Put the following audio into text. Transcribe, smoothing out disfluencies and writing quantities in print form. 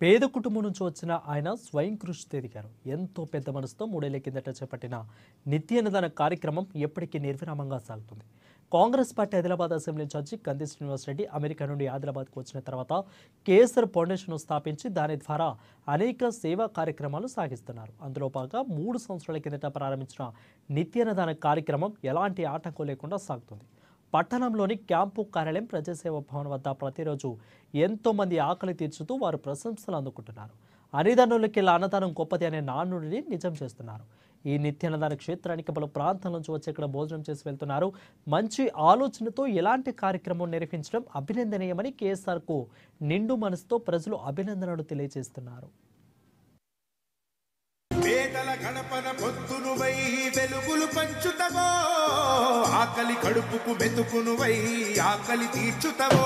పేద కుటుంబం నుంచి వచ్చిన ఆయన స్వయం కృషితో ఎదిగారు. ఎంతో పెద్ద మనసుతో 3 ఏళ్ల కిందట చేపట్టిన నిత్య అన్నదాన కార్యక్రమం ఎప్పటికీ నిర్విరామంగా సాగుతుంది. Congress party Adilabad assembly incharge Kandi Srinivas Reddy America నుండి ఆదిలాబాద్కు వచ్చిన తర్వాత కేఎస్ఆర్ ఫౌండేషన్ స్థాపించి దాని ద్వారా అనేక సేవా కార్యక్రమాలు సాగిస్తున్నారు. అందులో భాగంగా 3 సంవత్సరాల కిందట ప్రారంభించిన నిత్య అన్నదాన కార్యక్రమం ఎలాంటి ఆటంకం లేకుండా సాగుతుంది. పట్టణంలోని క్యాంపు కార్యాలయం ప్రజాసేవ భవన్ వద్ద ప్రతిరోజు ఎంతో మంది ఆకలి తీర్చుతూ వారు ప్రశంసలు అందుకుంటున్నారు. అన్నిదానులకి అన్నదానం గొప్పది అనే నానుడిని నిజం చేస్తున్నారు. ఈ నిత్య అన్నదాన క్షేత్రానికి పలు ప్రాంతాల నుంచి వచ్చి ఇక్కడ భోజనం చేసి వెళ్తున్నారు. మంచి ఆలోచనతో ఎలాంటి కార్యక్రమం నిర్వహించడం అభినందనీయమని కేఎస్ఆర్కు నిండు మనసుతో ప్రజలు అభినందనలు తెలియజేస్తున్నారు. పేదల గణపన పొత్తునువై వెలుగులు పంచుతవో, ఆకలి కడుపుకు మెతుకునువై ఆకలి తీర్చుతవో.